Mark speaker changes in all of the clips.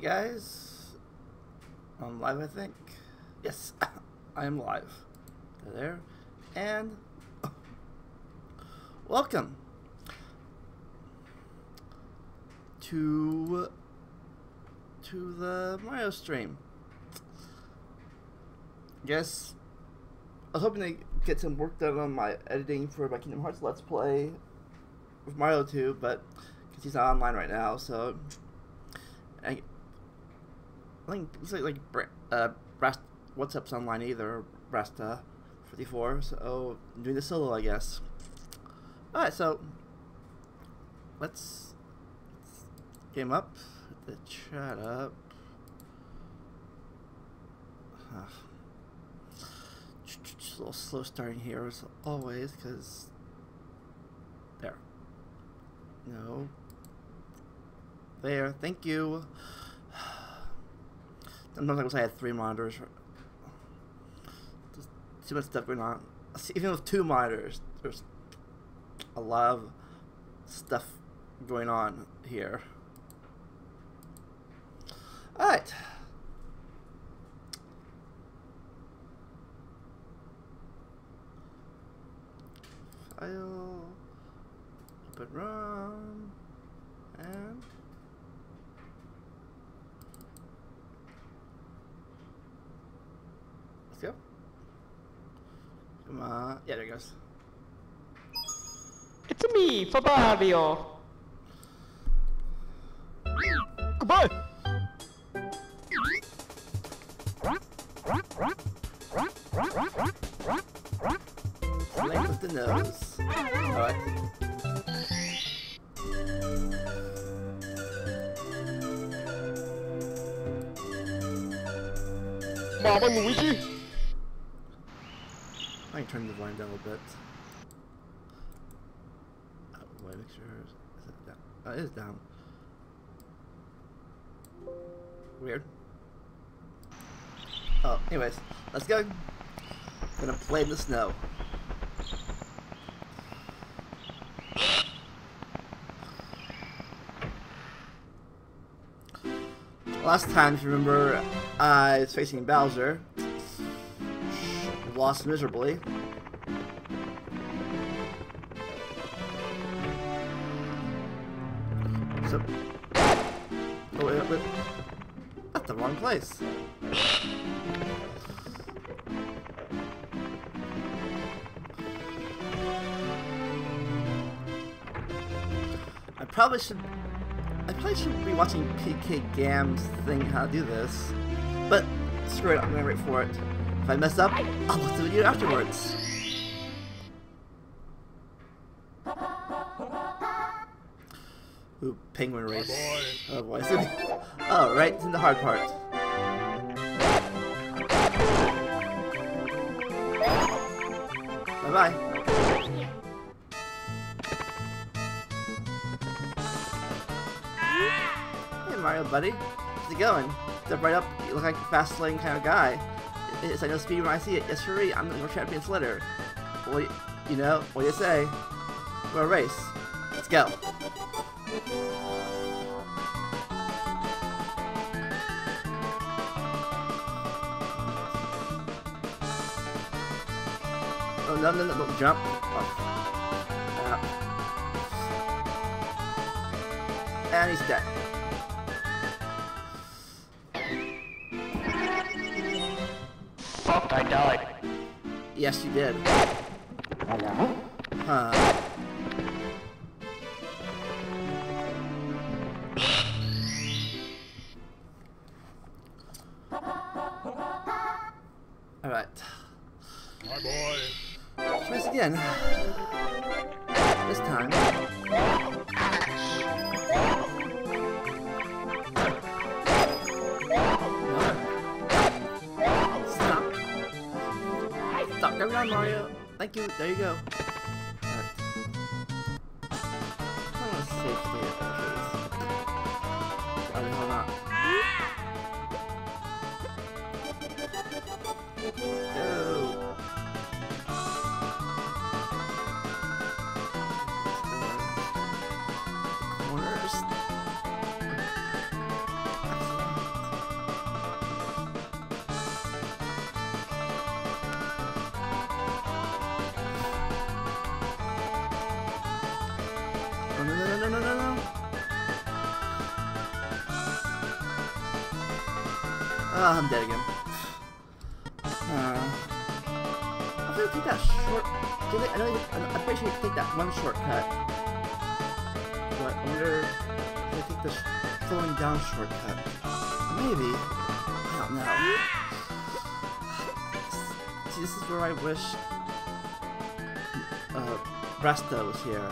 Speaker 1: guys, I'm live, I think. Yes, I am live. There, and welcome to the Mario stream. Guess I was hoping to get some work done on my editing for my Kingdom Hearts Let's Play with MarioTube, but because he's not online right now, so I think it's like what's up's online either, Brasta455, so I'm doing the solo, I guess. Alright, so let's game up, the chat up. Just a little slow starting here as always, because there. No. There, thank you. Sometimes I wish I had 3 monitors. There's too much stuff going on. Even with 2 monitors, there's a lot of stuff going on here. Alright. File, open ROM, and let's go. Come on. Yeah, there it goes.
Speaker 2: It's me, Mario. Goodbye.
Speaker 1: Select with the nose. Alright.
Speaker 2: Mama Luigi.
Speaker 1: I can turn the volume down a little bit. Oh, wait, make sure. Is it down? Oh, it is down. Weird. Oh, anyways, let's go. I'm gonna play in the snow. Last time, if you remember, I was facing Bowser. Lost miserably. So, oh wait, that's the wrong place. I probably should be watching PK Gam's thing how to do this, but screw it, I'm gonna wait for it. If I mess up, I'll watch the video afterwards. Ooh, penguin race. Oh boy. Oh, right, it's in the hard part. Bye-bye. Hey Mario, buddy. How's it going? Step right up, you look like a fast lane kind of guy. It's like no speed when I see it. Yes, sure, I'm the champion slitter. Well, you know, what do you say? For a race. Let's go. Oh, no, don't jump. Oh. And he's dead.
Speaker 2: Fuck, I died.
Speaker 1: Yes, you did.
Speaker 2: Hello?
Speaker 1: Huh. Alright.
Speaker 3: My boy.
Speaker 1: Try this again. This time. Stop grabbing on, Mario. Thank you. There you go. Alright. I want to save state because... Why the hell not? Go. Corners. no, no, no, no, no, no, no. Ah, I'm dead again. I'm gonna take that short. I'm pretty sure you can take that one shortcut. But I wonder if I take the slowing down shortcut. Maybe. I don't know. See, this is where I wish Brasta was here.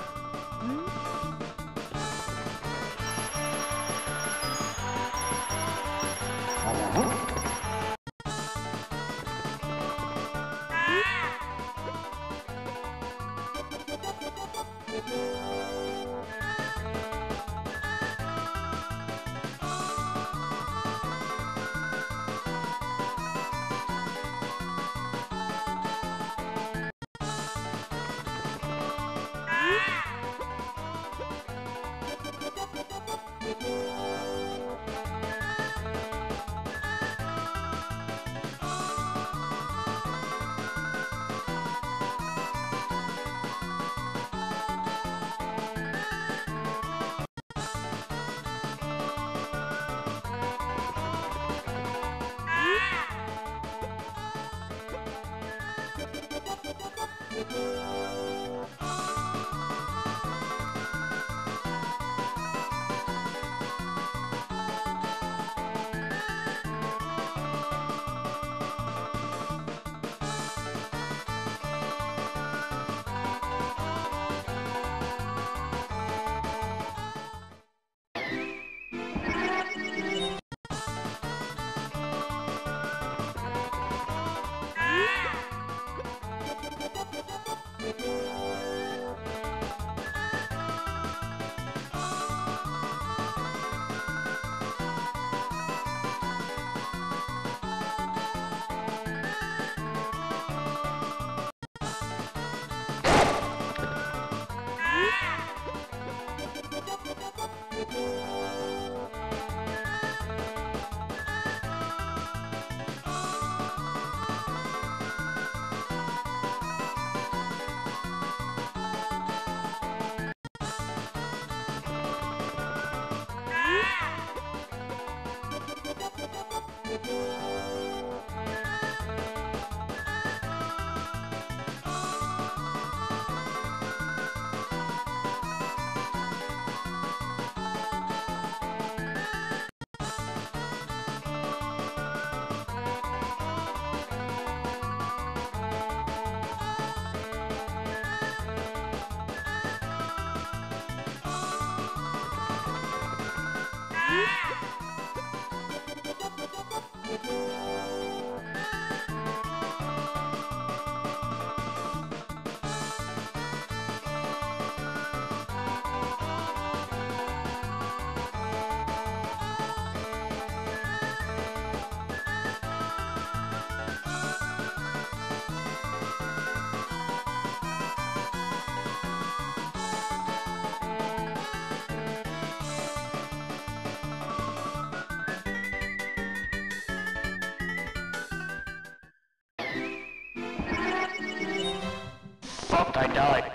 Speaker 2: Fuck, I died.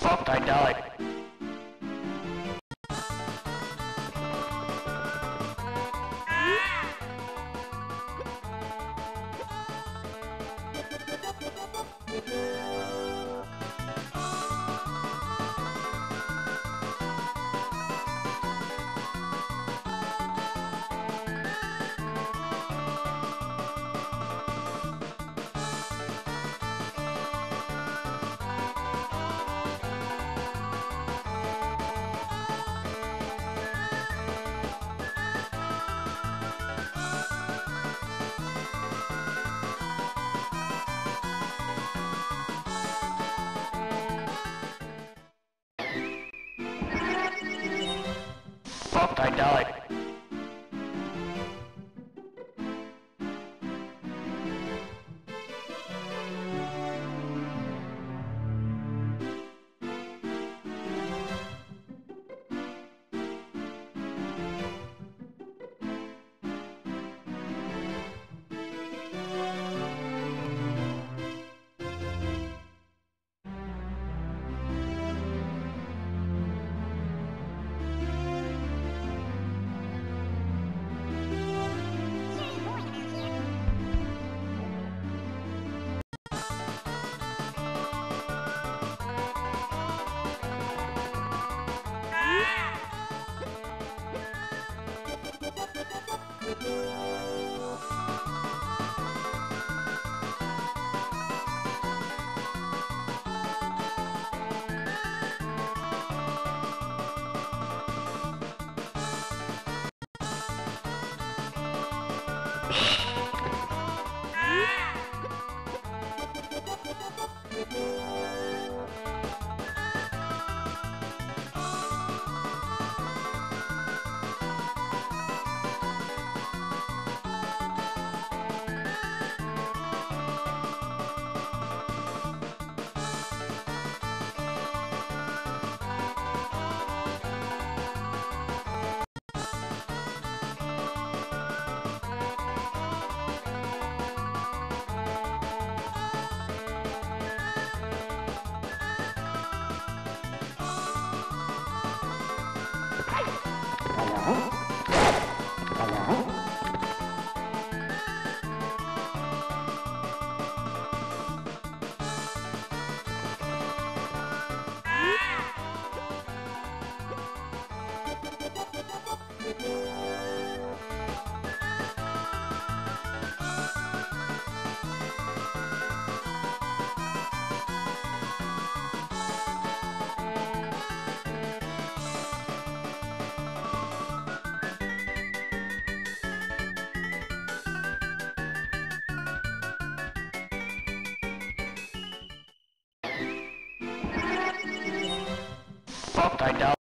Speaker 2: Fuck, I died. Fuck, I died. Fuck, I died.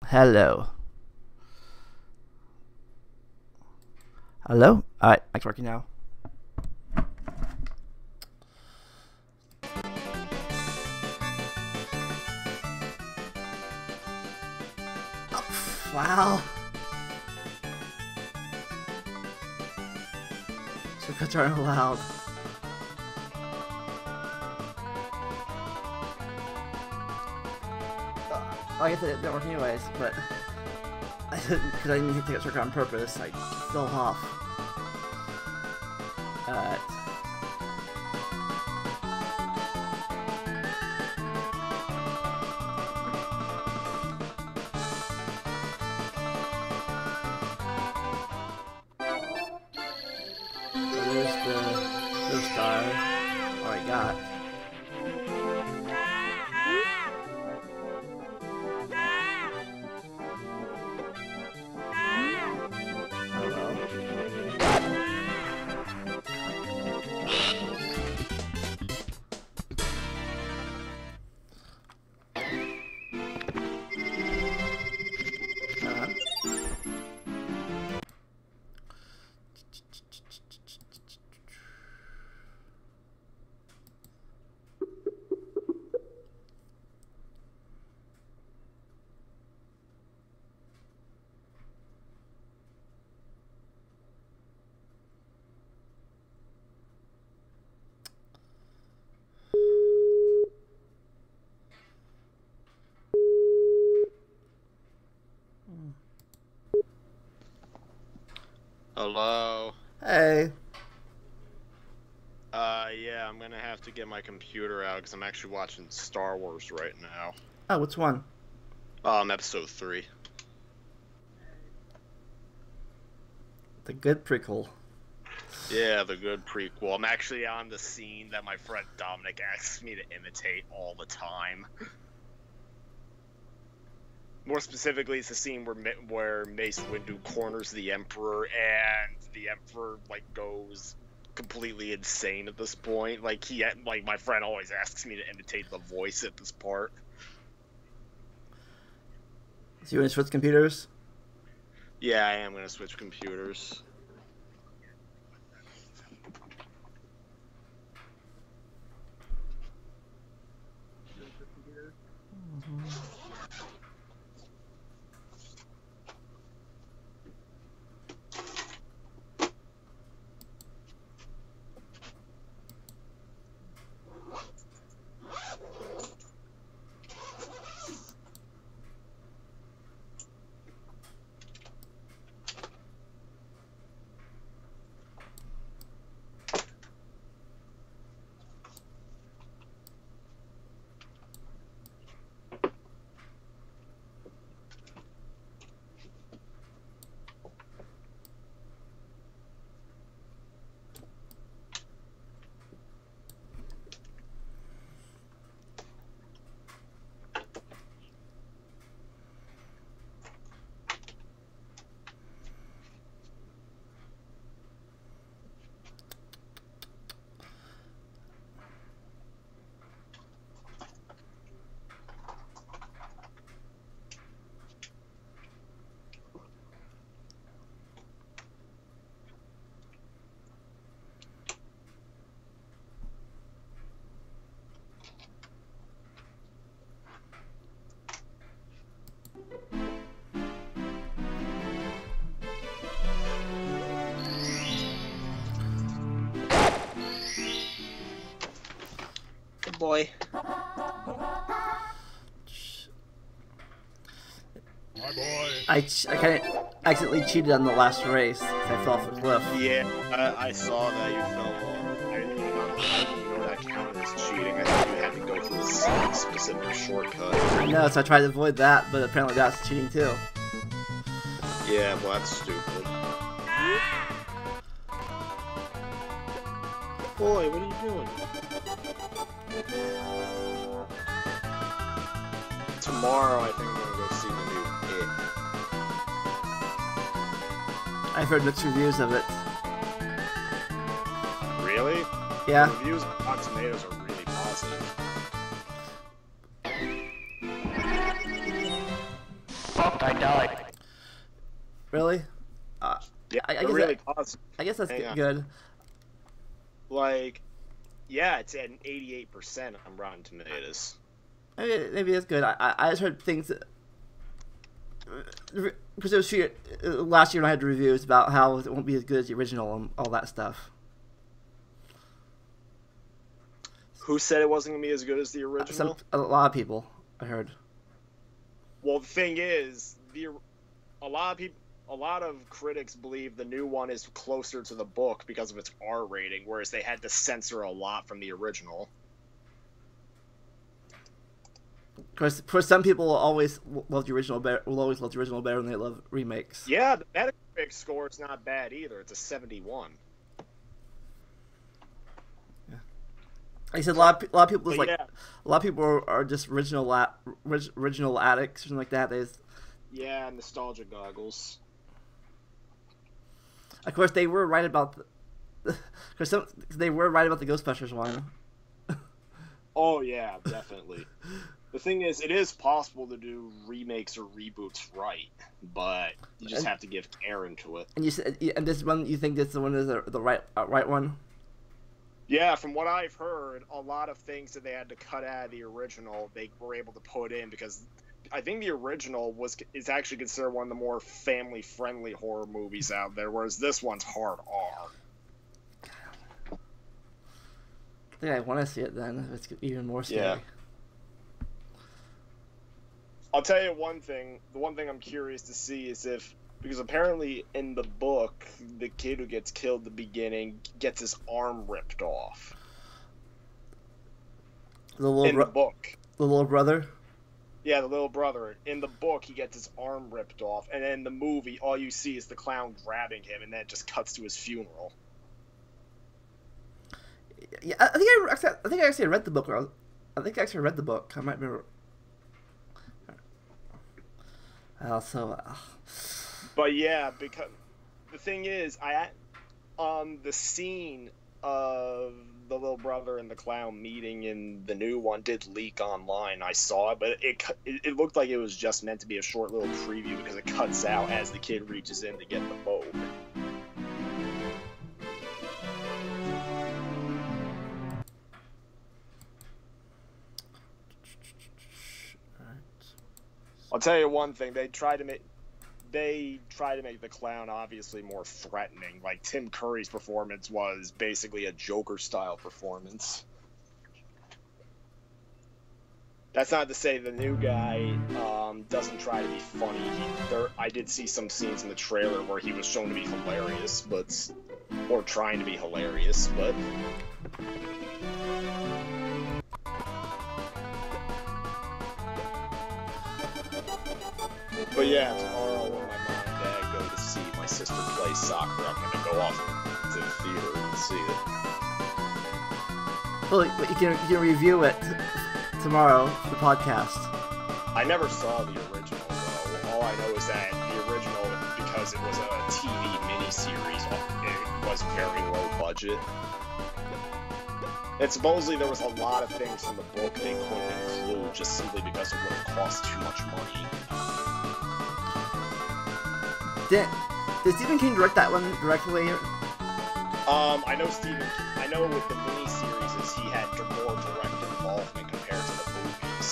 Speaker 1: Hello. Hello? Alright, it's working now. Oh, wow. Shortcuts aren't allowed. I guess it didn't work anyways, but I didn't, because I didn't hit the shortcut on purpose. I fell off. Alright. So there's the star. Already got.
Speaker 4: Hello?
Speaker 1: Hey.
Speaker 4: Yeah, I'm gonna have to get my computer out because I'm actually watching Star Wars right now.
Speaker 1: Oh, which one?
Speaker 4: Episode 3.
Speaker 1: The good prequel.
Speaker 4: Yeah, the good prequel. I'm actually on the scene that my friend Dominic asks me to imitate all the time. More specifically, it's the scene where Mace Windu corners the Emperor, and the Emperor, like, goes completely insane at this point. Like, my friend always asks me to imitate the voice at this part.
Speaker 1: So you want to switch computers?
Speaker 4: Yeah, I am gonna switch computers. boy.
Speaker 3: My boy.
Speaker 1: I kind of accidentally cheated on the last race. 'Cause I fell off a cliff.
Speaker 4: Yeah, I saw that you fell off. I didn't even know that counted as cheating. I thought you had to go through a specific shortcut.
Speaker 1: I know, so I tried to avoid that, but apparently that's cheating too.
Speaker 4: Yeah, well, that's stupid. Boy, what are you doing? Tomorrow, I think I'm gonna go see the new It.
Speaker 1: I've heard mixed reviews of it.
Speaker 4: Really?
Speaker 1: Yeah.
Speaker 4: The reviews on Tomatoes are really positive.
Speaker 2: Fuck, I died.
Speaker 1: Really?
Speaker 4: Yeah,
Speaker 1: I
Speaker 4: they're
Speaker 1: guess
Speaker 4: really positive.
Speaker 1: I guess that's
Speaker 4: Hang on.
Speaker 1: good.
Speaker 4: Like, yeah, it's at an 88% on Rotten Tomatoes.
Speaker 1: Maybe that's good. I just heard things that, because it was last year when I had reviews about how it won't be as good as the original and all that stuff.
Speaker 4: Who said it wasn't gonna be as good as the original?
Speaker 1: A lot of people, I heard.
Speaker 4: Well, the thing is, a lot of critics believe the new one is closer to the book because of its R rating, whereas they had to censor a lot from the original.
Speaker 1: Of course, for some people, will always love the original better than they love remakes.
Speaker 4: Yeah, the Metacritic score is not bad either. It's a 71.
Speaker 1: I said a lot of people
Speaker 4: But
Speaker 1: a lot of people are just original addicts or something like that.
Speaker 4: Yeah, nostalgia goggles.
Speaker 1: Of course, they were right about the Ghostbusters one.
Speaker 4: Oh yeah, definitely. The thing is, it is possible to do remakes or reboots right, but you just have to give care into it.
Speaker 1: And this one, you think this one is the right one?
Speaker 4: Yeah, from what I've heard, a lot of things that they had to cut out of the original, they were able to put in because I think the original is actually considered one of the more family-friendly horror movies out there, whereas this one's hard R.
Speaker 1: I think I want to see it then. It's even more scary.
Speaker 4: Yeah. I'll tell you one thing. The one thing I'm curious to see is because apparently in the book, the kid who gets killed at the beginning gets his arm ripped off.
Speaker 1: The little
Speaker 4: book.
Speaker 1: The little brother?
Speaker 4: Yeah, the little brother. In the book, he gets his arm ripped off, and in the movie, all you see is the clown grabbing him, and then it just cuts to his funeral.
Speaker 1: Yeah, I think I actually read the book. I think I actually read the book. I might remember.
Speaker 4: But yeah, because the thing is, the scene of the little brother and the clown meeting in the new one did leak online. I saw it, but it looked like it was just meant to be a short little preview because it cuts out as the kid reaches in to get the bow. I'll tell you one thing, they try to make the clown obviously more threatening. Like Tim Curry's performance was basically a Joker-style performance. That's not to say the new guy doesn't try to be funny. I did see some scenes in the trailer where he was shown to be hilarious, or trying to be hilarious, but. But yeah, tomorrow when my mom and dad go to see my sister play soccer, I'm gonna go off to the theater and see it.
Speaker 1: Well, you can review it tomorrow for the podcast.
Speaker 4: I never saw the original, though. All I know is that the original, because it was a TV miniseries, it was very low budget. And supposedly there was a lot of things from the book they couldn't include just simply because it would have cost too much money.
Speaker 1: Did Stephen King direct that one directly?
Speaker 4: I know with the miniseries he had more direct involvement compared to the movies.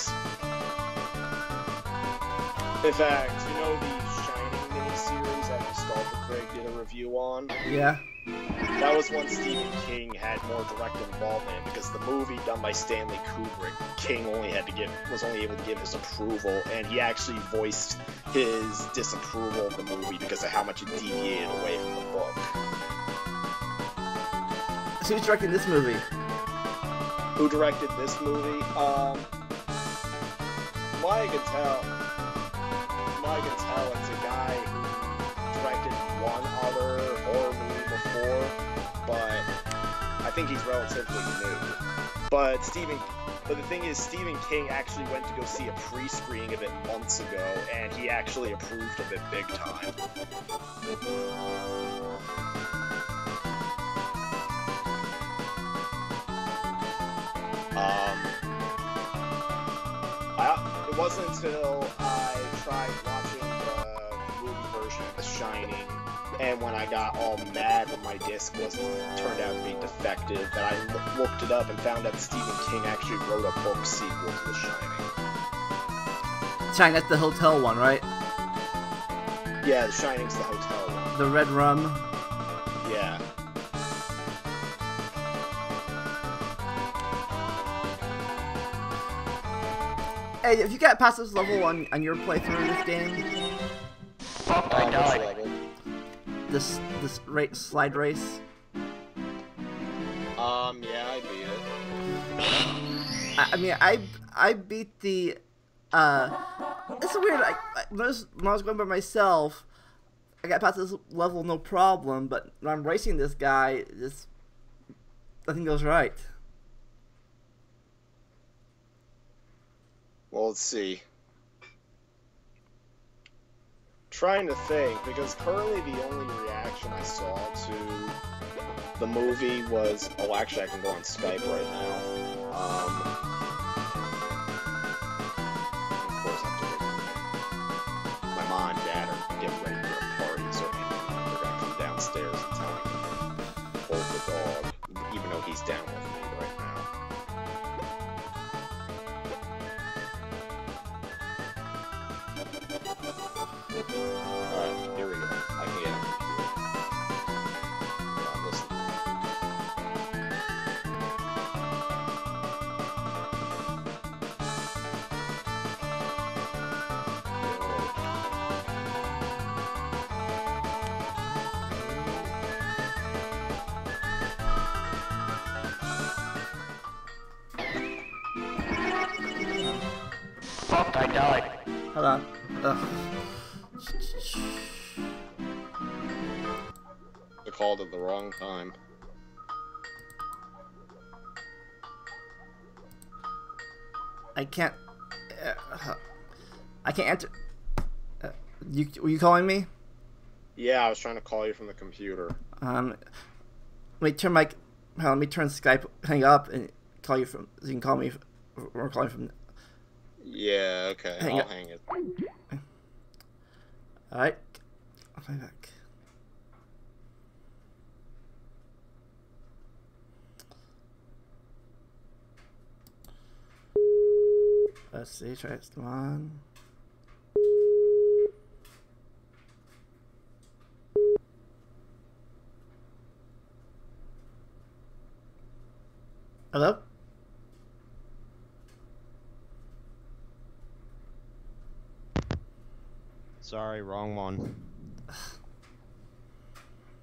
Speaker 4: In fact, you know the Shining miniseries that was Nostalgia Critic did a review on.
Speaker 1: Yeah.
Speaker 4: That was when Stephen King had more direct involvement because the movie done by Stanley Kubrick, King was only able to give his approval, and he actually voiced his disapproval of the movie because of how much it deviated away from the book.
Speaker 1: So who's directing this movie?
Speaker 4: Who directed this movie? I can tell it's a guy who directed one other horror movie before, but I think he's relatively new. But the thing is, Stephen King actually went to go see a pre-screening of it months ago, and he actually approved of it big time. It wasn't until I tried watching the movie version of The Shining, and when I got all mad when my disc turned out to be defective, that I looked it up and found out Stephen King actually wrote a book sequel to The Shining.
Speaker 1: Shining, that's the hotel one, right?
Speaker 4: Yeah, The Shining's the hotel one.
Speaker 1: The red rum.
Speaker 4: Yeah.
Speaker 1: Hey, if you got past this level on your playthrough of this game,
Speaker 2: I died.
Speaker 1: this slide race.
Speaker 4: Yeah, I beat it.
Speaker 1: I mean, I beat the. It's weird. When I was going by myself, I got past this level no problem. But when I'm racing this guy, nothing goes right.
Speaker 4: Well, let's see. Trying to think, because currently the only reaction I saw to the movie was... Oh, actually, I can go on Skype right now. Of course, I have to wait. My mom and dad are getting ready for a party, so they're going to come downstairs and tell me to hold the dog, even though he's down with me right now. Alright, here we go. I can get him here. Listen.
Speaker 2: Fuck, I died.
Speaker 1: Hold on. Ugh.
Speaker 4: I called at the wrong time.
Speaker 1: I can't answer. Were you calling me?
Speaker 4: Yeah, I was trying to call you from the computer.
Speaker 1: Let me turn let me turn Skype, hang up, and call you from. So you can call me. Or calling from.
Speaker 4: Yeah, okay. I'll hang it.
Speaker 1: All right. I'll call you back. Let's see. Try it. Come on. Hello?
Speaker 5: Sorry, wrong one.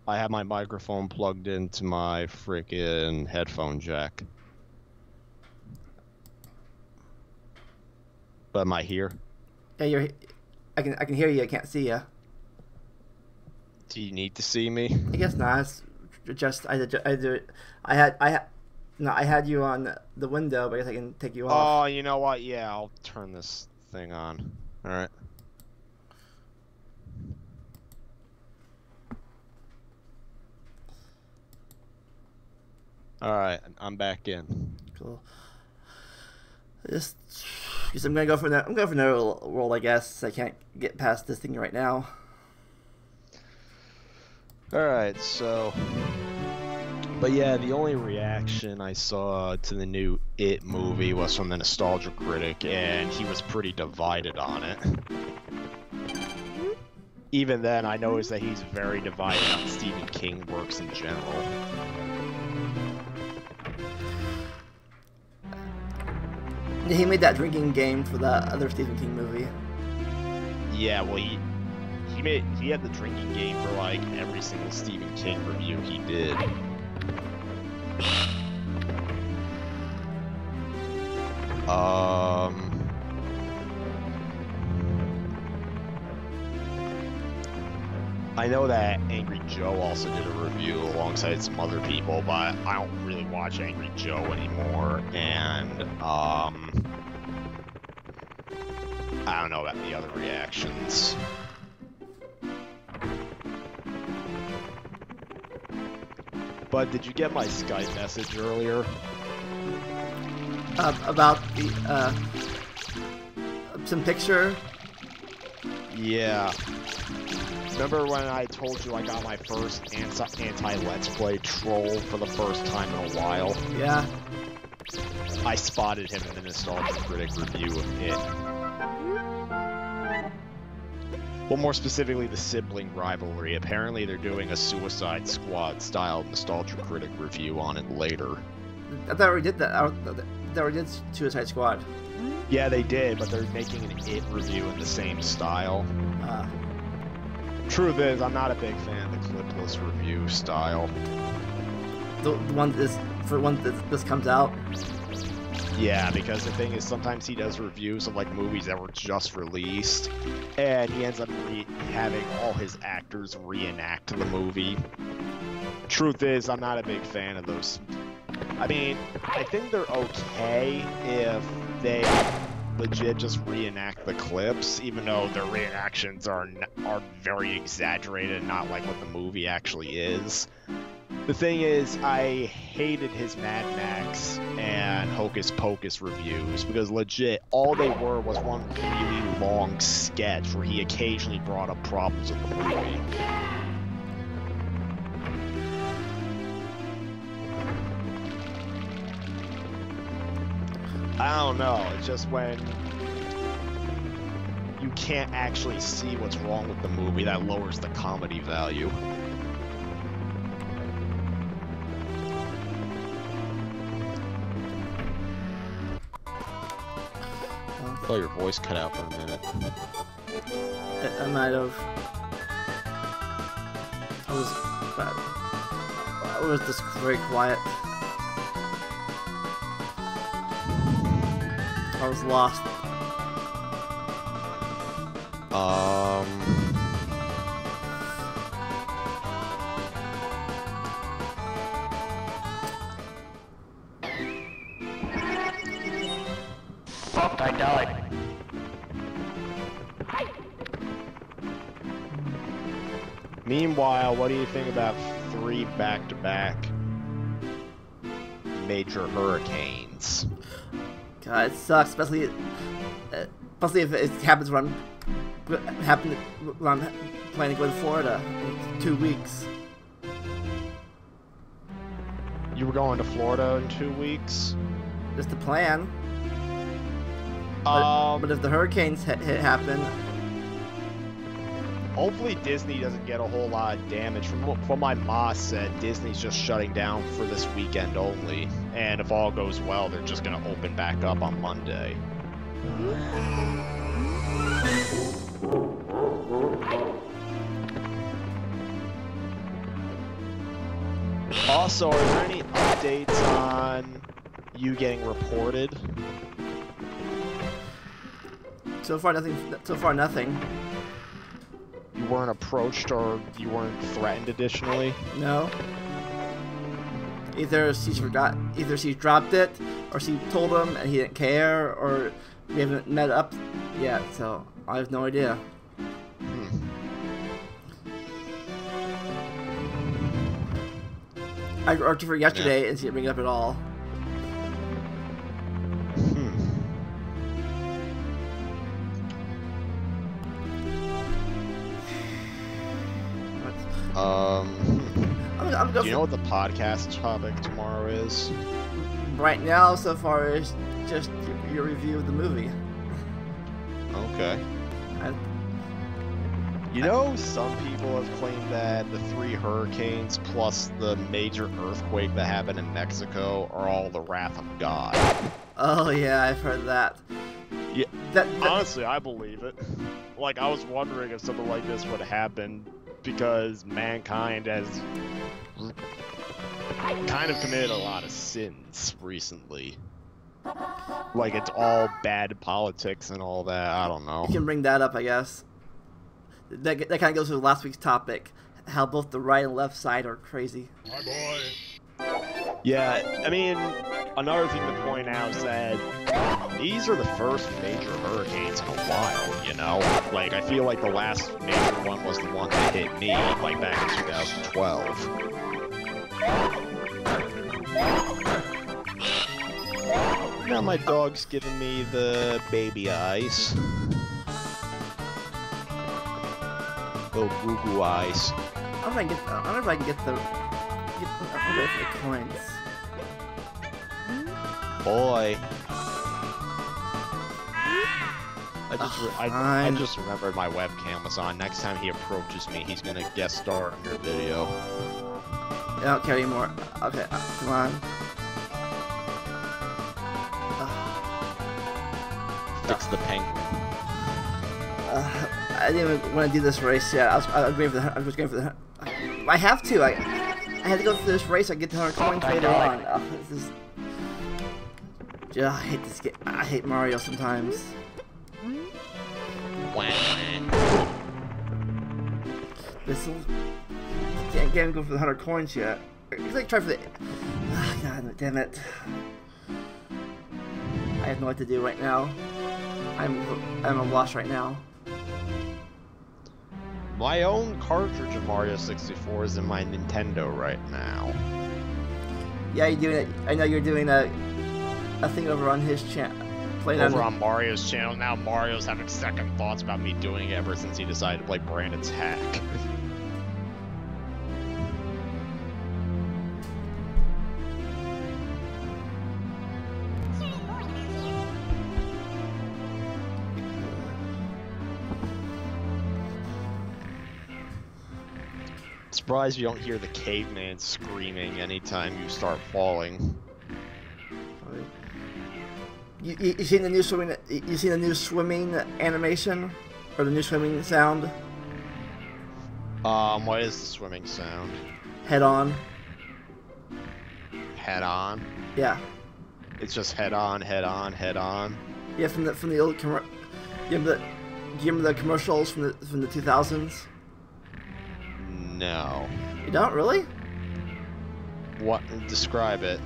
Speaker 5: I have my microphone plugged into my freaking headphone jack. But am I here?
Speaker 1: Yeah, I can hear you. I can't see you.
Speaker 5: Do you need to see me?
Speaker 1: I guess not. It's just I had you on the window, but I guess I can take you off.
Speaker 5: Oh, you know what? Yeah, I'll turn this thing on. All right. All right, I'm back in.
Speaker 1: Cool. Guess I'm gonna go for that. I'm going for another world, I guess. I can't get past this thing right now.
Speaker 5: All right, so, but yeah, the only reaction I saw to the new It movie was from the Nostalgia Critic, and he was pretty divided on it. even then, I noticed that he's very divided on Stephen King works in general.
Speaker 1: He made that drinking game for that other Stephen King movie.
Speaker 5: Yeah, well, he had the drinking game for like every single Stephen King review he did. I know that Angry Joe also did a review alongside some other people, but I don't really watch Angry Joe anymore, and I don't know about the other reactions. But did you get my Skype message earlier?
Speaker 1: About the some picture.
Speaker 5: Yeah. Remember when I told you I got my first anti-Let's Play troll for the first time in a while?
Speaker 1: Yeah.
Speaker 5: I spotted him in the Nostalgia Critic review of it. Well, more specifically, the sibling rivalry. Apparently, they're doing a Suicide Squad-style Nostalgia Critic review on it later.
Speaker 1: I thought we did that. They already did Suicide Squad.
Speaker 5: Yeah, they did, but they're making an It review in the same style. Truth is, I'm not a big fan of the clipless review style.
Speaker 1: The one that this comes out.
Speaker 5: Yeah, because the thing is, sometimes he does reviews of like movies that were just released, and he ends up having all his actors reenact the movie. Truth is, I'm not a big fan of those. I mean, I think they're okay if they legit just reenact the clips, even though their reenactions are very exaggerated, not like what the movie actually is. The thing is, I hated his Mad Max and Hocus Pocus reviews, because legit, all they were was one really long sketch where he occasionally brought up problems with the movie. I don't know, it's just when you can't actually see what's wrong with the movie, that lowers the comedy value. Oh, your voice cut out for a minute.
Speaker 1: I might have. I was just very quiet. I was lost.
Speaker 2: Fuck, I died.
Speaker 5: Meanwhile, what do you think about 3 back-to-back major hurricanes?
Speaker 1: God, it sucks, especially if it happens when I'm planning to go to Florida in 2 weeks.
Speaker 5: You were going to Florida in 2 weeks?
Speaker 1: Just the plan. But if the hurricanes happen,
Speaker 5: hopefully Disney doesn't get a whole lot of damage. From what my ma said, Disney's just shutting down for this weekend only, and if all goes well, they're just gonna open back up on Monday. Also, are there any updates on you getting reported?
Speaker 1: so far nothing.
Speaker 5: You weren't approached or you weren't threatened additionally?
Speaker 1: No. Either she's dropped it, or she told him and he didn't care, or we haven't met up yet, so I have no idea. I worked for yesterday and she didn't bring it up at all.
Speaker 5: Do you know what the podcast topic tomorrow is?
Speaker 1: Right now, so far, is just your review of the movie.
Speaker 5: Okay. You know, some people have claimed that the 3 hurricanes plus the major earthquake that happened in Mexico are all the wrath of God.
Speaker 1: Oh yeah, I've heard that.
Speaker 5: Yeah,
Speaker 1: That
Speaker 5: honestly, I believe it. Like, I was wondering if something like this would happen because mankind has kind of committed a lot of sins recently. Like, it's all bad politics and all that. I don't know.
Speaker 1: you can bring that up, I guess. That kind of goes with last week's topic, how both the right and left side are crazy.
Speaker 3: My boy.
Speaker 5: Yeah, I mean, another thing to point out is that these are the first major hurricanes in a while, you know? Like, I feel like the last major one was the one that hit me, like, back in 2012. Now my dog's giving me the baby eyes. Little goo-goo eyes.
Speaker 1: I don't know if I can get the coins.
Speaker 5: Boy. I just remembered my webcam was on. Next time he approaches me, he's gonna guest star in your video.
Speaker 1: I don't care anymore. Okay, come on.
Speaker 5: Fix the penguin.
Speaker 1: I didn't even want to do this race yet. I was going for the. I have to. I had to go through this race. I get to 100 coins later on. This is. Yeah, I hate this game. I hate Mario sometimes. This will. Can't even go for the 100 coins yet. I like try for the. God damn it! I have no what to do right now. I'm a loss right now.
Speaker 5: My own cartridge of Mario 64 is in my Nintendo right now.
Speaker 1: Yeah, you're doing it. I know you're doing a thing over on his channel.
Speaker 5: Over on Mario's channel. Now Mario's having second thoughts about me doing it ever since he decided to play Brandon's hack. Surprised you don't hear the caveman screaming anytime you start falling.
Speaker 1: You seen the new swimming? You seen the new swimming animation or the new swimming sound?
Speaker 5: What is the swimming sound?
Speaker 1: Head on.
Speaker 5: Head on?
Speaker 1: Yeah.
Speaker 5: It's just head on, head on, head on.
Speaker 1: Yeah, from the old do you remember the commercials from the 2000s?
Speaker 5: No.
Speaker 1: You don't really?
Speaker 5: What? Describe it.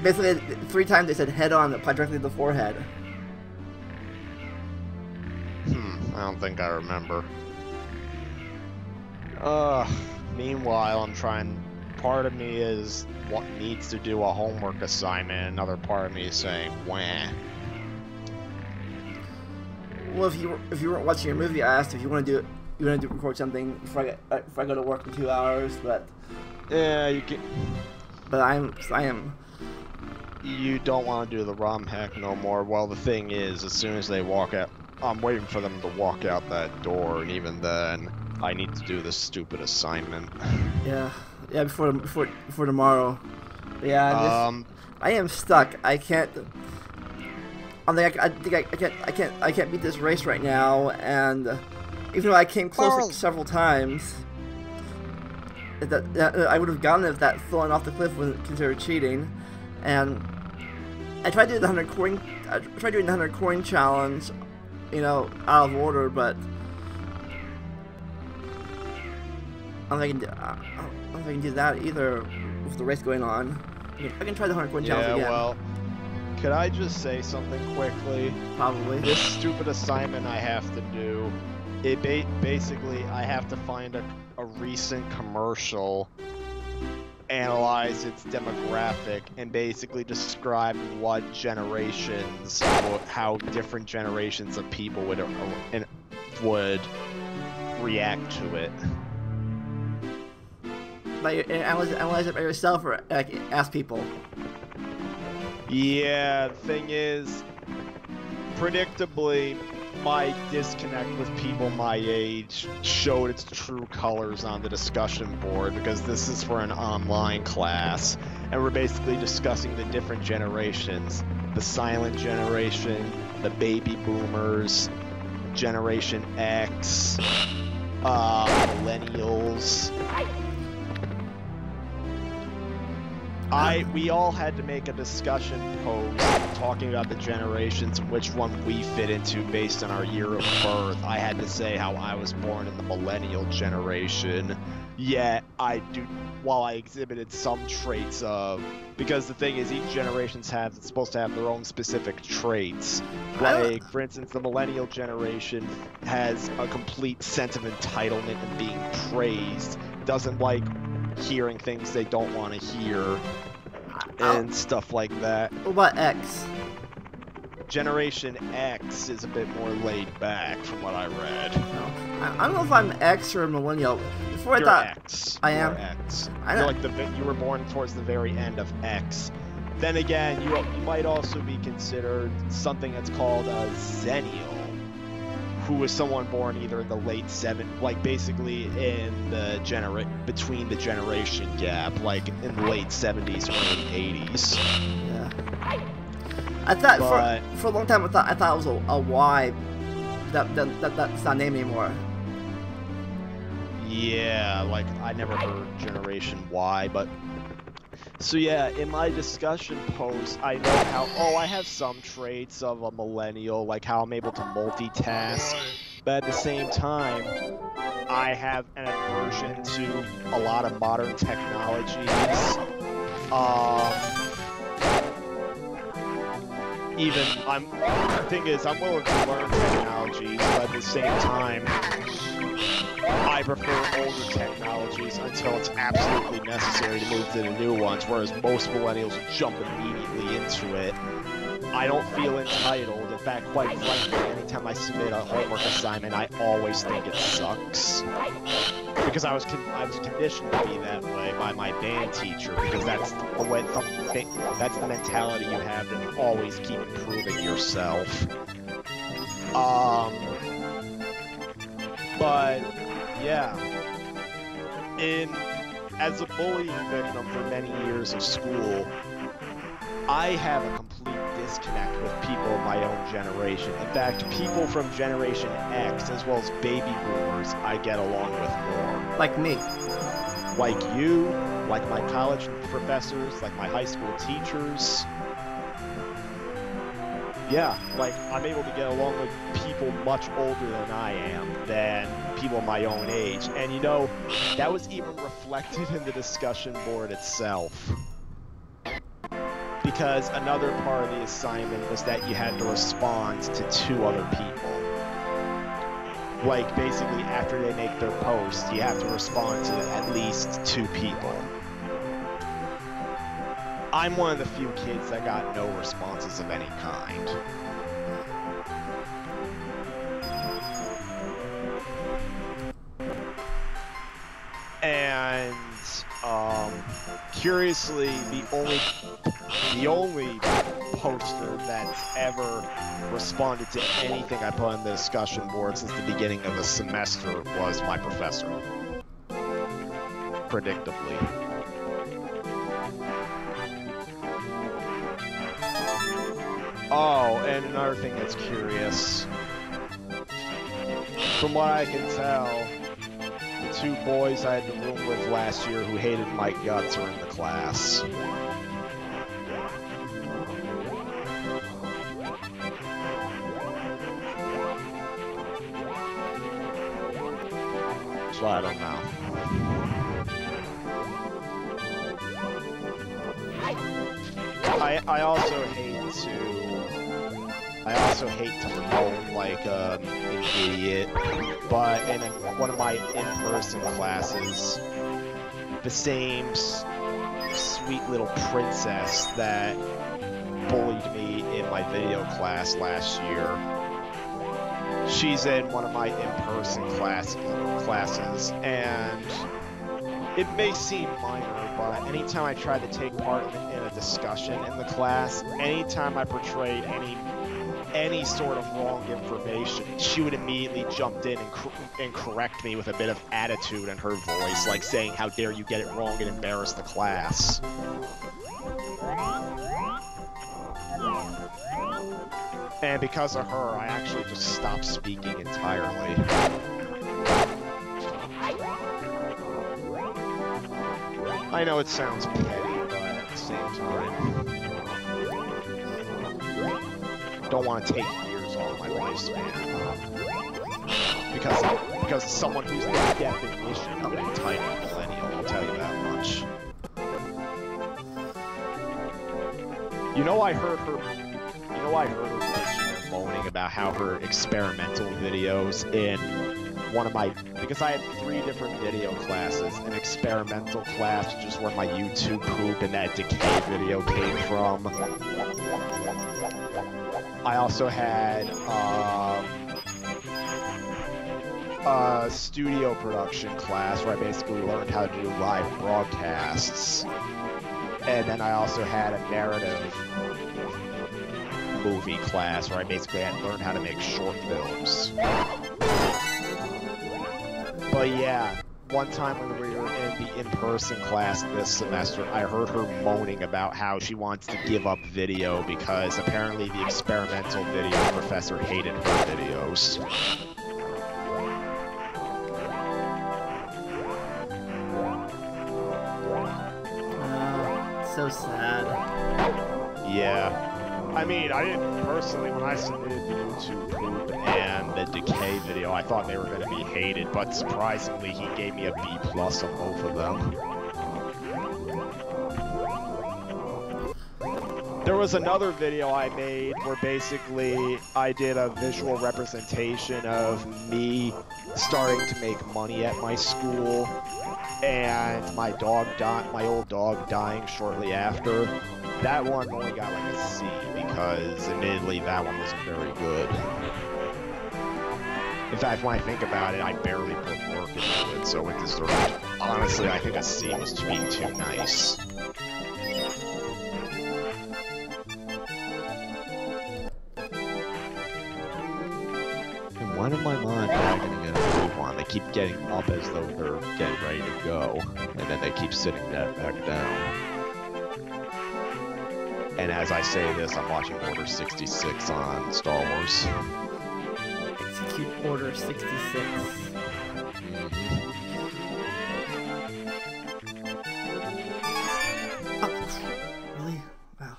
Speaker 1: Basically, 3 times they said head on that applied directly to the forehead.
Speaker 5: I don't think I remember. Meanwhile, I'm trying. Part of me is what needs to do a homework assignment. Another part of me is saying, wah.
Speaker 1: Well, if you weren't watching your movie, I asked if you want to do it. You want to record something before I go to work in 2 hours, but
Speaker 5: yeah, you can.
Speaker 1: But I am.
Speaker 5: You don't want to do the ROM hack no more. Well, the thing is, as soon as they walk out, I'm waiting for them to walk out that door, and even then, I need to do this stupid assignment. Yeah,
Speaker 1: before tomorrow. Yeah, I am stuck. I can't. I think I can't beat this race right now, and even though I came close like several times, that I would have gotten if that falling off the cliff wasn't considered cheating. And I tried doing the 100 coin. I tried doing the 100 coin challenge, you know, out of order, but I don't think I can do that either with the race going on. I can try the 100 coin challenge again.
Speaker 5: Yeah, well, could I just say something quickly?
Speaker 1: Probably.
Speaker 5: This stupid assignment I have to do, basically I have to find a recent commercial, analyze its demographic, and basically describe what generations, how different generations of people would react to it.
Speaker 1: Like, analyze it by yourself, or like, ask people?
Speaker 5: Yeah, the thing is, predictably, my disconnect with people my age showed its true colors on the discussion board, because this is for an online class, and we're basically discussing the different generations. The silent generation, the baby boomers, Generation X, millennials. We all had to make a discussion post talking about the generations and which one we fit into based on our year of birth. I had to say how I was born in the millennial generation, yet while I exhibited some traits of, because the thing is, each generation's supposed to have their own specific traits. Like, for instance, the millennial generation has a complete sense of entitlement and being praised, doesn't like hearing things they don't want to hear, and stuff like that.
Speaker 1: What about X?
Speaker 5: Generation X is a bit more laid back, from what I read.
Speaker 1: I don't know if I'm X or millennial. Before
Speaker 5: You're
Speaker 1: I thought
Speaker 5: X.
Speaker 1: I am.
Speaker 5: You're X.
Speaker 1: I
Speaker 5: You're
Speaker 1: know.
Speaker 5: like you were born towards the very end of X. Then again, you might also be considered something that's called a Zennial, who is someone born either in the late like basically in the between the generation gap, like in the late 70s, early 80s.
Speaker 1: Yeah. I thought for a long time I thought it was a Y. That's not named anymore.
Speaker 5: Yeah, like I never heard Generation Y, but so yeah, in my discussion post, I know how I have some traits of a millennial, like how I'm able to multitask, but at the same time, I have an aversion to a lot of modern technologies. The thing is, I'm willing to learn technologies, but at the same time, I prefer older technologies until it's absolutely necessary to move to the new ones, whereas most millennials jump immediately into it. I don't feel entitled. In fact, quite frankly, anytime I submit a homework assignment, I always think it sucks. Because I was conditioned to be that way by my band teacher, because that's the mentality you have to always keep improving yourself. But yeah, as a bullying victim for many years of school, I have a complete disconnect with people of my own generation. In fact, people from Generation X, as well as baby boomers, I get along with more.
Speaker 1: Like me.
Speaker 5: Like you, like my college professors, like my high school teachers. Yeah, like, I'm able to get along with people much older than I am, than people my own age. And you know, that was even reflected in the discussion board itself. Because another part of the assignment was that you had to respond to 2 other people. Like, basically, after they make their post, you have to respond to at least 2 people. I'm one of the few kids that got no responses of any kind. And, curiously, the only poster that's ever responded to anything I put on the discussion board since the beginning of the semester was my professor. Predictably. Oh, and another thing that's curious. From what I can tell, the 2 boys I had to room with last year who hated my guts are in the class. So I don't know. I also hate to moan like an idiot, but in one of my in-person classes, the same sweet little princess that bullied me in my video class last year, she's in one of my in-person classes, and it may seem minor, but anytime I try to take part in a discussion in the class, anytime I portrayed any any sort of wrong information, she would immediately jump in and correct me with a bit of attitude in her voice, like saying, "How dare you get it wrong and embarrass the class." And because of her, I actually just stopped speaking entirely. I know it sounds petty, but at the same time, don't want to take years off my lifespan. Because someone who's the definition of an entitled millennial, I'll tell you that much. I heard her bitching and moaning about how her experimental videos in one of my, because I had 3 different video classes, an experimental class, which is where my YouTube poop and that decay video came from. I also had a studio production class where I basically learned how to do live broadcasts. And then I also had a narrative movie class where I basically had to learn how to make short films. But yeah, one time when we were in the in-person class this semester, I heard her moaning about how she wants to give up video because apparently the experimental video professor hated her videos.
Speaker 1: So sad.
Speaker 5: Yeah. I mean, I didn't personally, when I submitted the YouTube poop and the decay video, I thought they were going to be hated, but surprisingly, he gave me a B+ on both of them. There was another video I made where basically I did a visual representation of me starting to make money at my school and my old dog dying shortly after. That one only got like a C because admittedly that one wasn't very good. In fact, when I think about it, I barely put work into it, so it deserved. Honestly, I think a C was being too nice. And when am I not going to get a move on? They keep getting up as though they're getting ready to go, and then they keep sitting that back down. And as I say this, I'm watching Order 66 on Star Wars.
Speaker 1: Execute Order 66. Oh, really? Wow.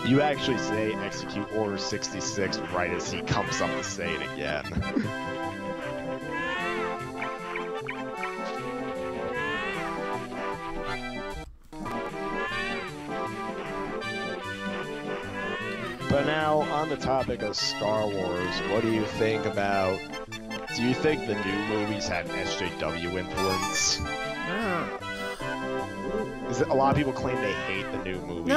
Speaker 5: You actually say Execute Order 66 right as he comes up to say it again. But now, on the topic of Star Wars, what do you think about... Do you think the new movies had SJW influence? A lot of people claim they hate the new movies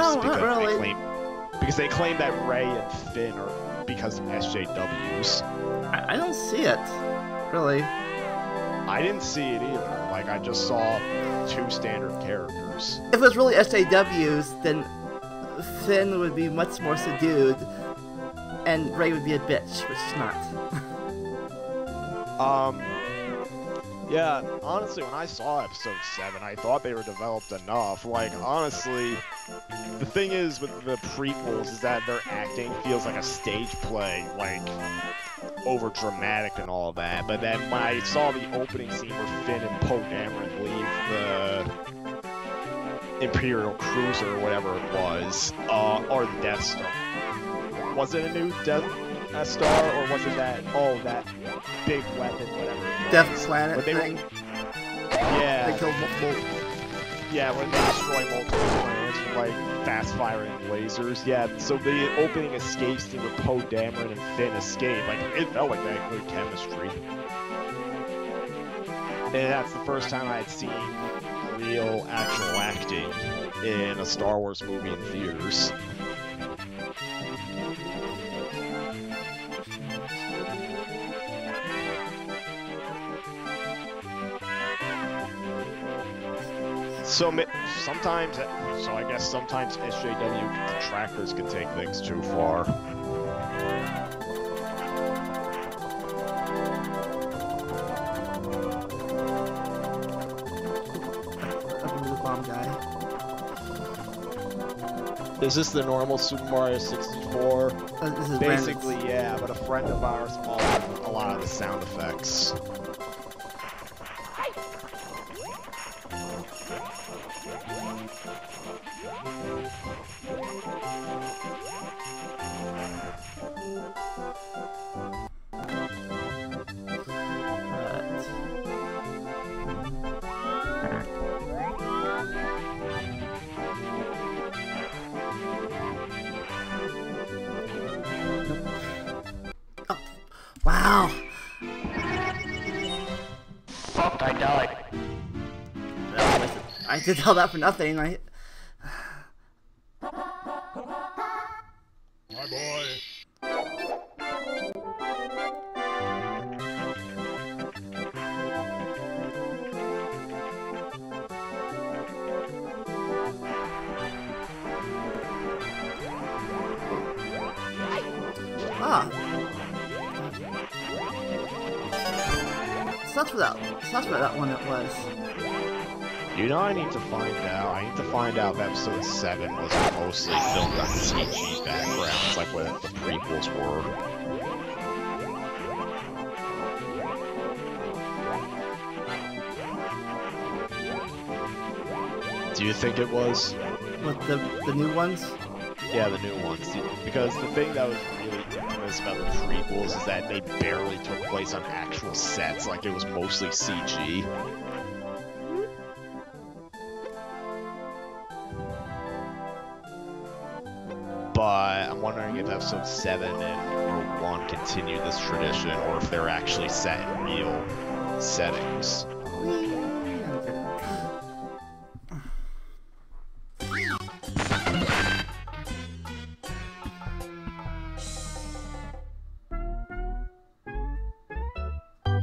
Speaker 5: because they claim that Rey and Finn are because of SJWs.
Speaker 1: I don't see it, really.
Speaker 5: I didn't see it either. Like, I just saw 2 standard characters.
Speaker 1: If it was really SJWs, then Finn would be much more subdued, and Rey would be a bitch, which is not.
Speaker 5: Yeah, honestly, when I saw Episode 7, I thought they were developed enough. Like, honestly, the thing is with the prequels is that their acting feels like a stage play, like, over dramatic and all that. But then when I saw the opening scene where Finn and Poe Dameron leave the Imperial Cruiser or whatever it was, or the Death Star. Was it a new Death Star, or was it that big weapon, whatever it was?
Speaker 1: Death Planet thing?
Speaker 5: Yeah.
Speaker 1: They killed multiple...
Speaker 5: Yeah, when they destroy multiple planets with, like, fast-firing lasers. Yeah, so the opening escape scene with Poe Dameron and Finn escape, like, it felt like that good chemistry. And that's the first time I had seen real, actual acting in a Star Wars movie in theaters. Sometimes, so I guess sometimes SJW detractors can take things too far.
Speaker 1: Bomb guy.
Speaker 5: Is this the normal Super Mario 64?
Speaker 1: This is
Speaker 5: Basically,
Speaker 1: Brandon's.
Speaker 5: yeah, but a friend of ours altered a lot of the sound effects.
Speaker 1: Wow.
Speaker 2: Fuck, I died.
Speaker 1: I did all that for nothing.
Speaker 3: My boy.
Speaker 1: Ah. So that's what that one it was.
Speaker 5: You know, I need to find out. I need to find out if episode 7 was mostly filmed on CG backgrounds, like what the prequels were. Do you think it was?
Speaker 1: What, the new ones?
Speaker 5: Yeah, the new ones. Because the thing that was really infamous about the prequels is that they barely took place on actual sets, like it was mostly CG. But I'm wondering if episode 7 and Rogue One continue this tradition, or if they're actually set in real settings.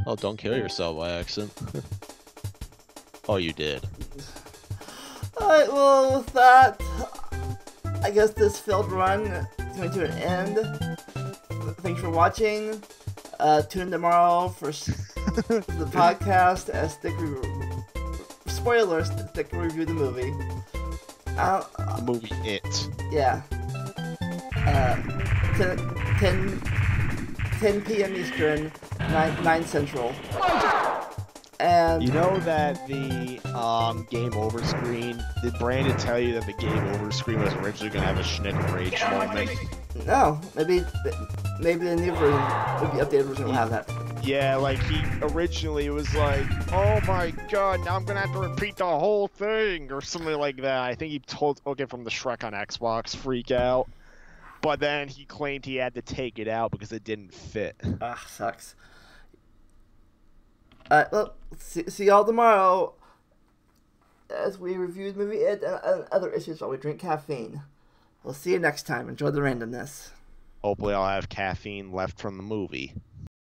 Speaker 5: Oh, don't kill yourself by accident. Oh, you did.
Speaker 1: Alright, well, with that, I guess this failed run is coming to an end. Thanks for watching. Tune in tomorrow for the podcast as spoilers, Stick review the movie.
Speaker 5: The movie It.
Speaker 1: Yeah. 10 p.m. Eastern, 9 Central. And
Speaker 5: You know that the game over screen, did Brandon tell you that the game over screen was originally going to have a Schnick Rage moment?
Speaker 1: no, maybe the new version, maybe the updated version will have that.
Speaker 5: Yeah, like he originally was like, oh my god, now I'm going to have to repeat the whole thing, or something like that. I think he took it from the Shrek on Xbox freak out. But then he claimed he had to take it out because it didn't fit.
Speaker 1: Ah, sucks. Well, see y'all tomorrow as we review the movie and other issues while we drink caffeine. We'll see you next time. Enjoy the randomness.
Speaker 5: Hopefully I'll have caffeine left from the movie.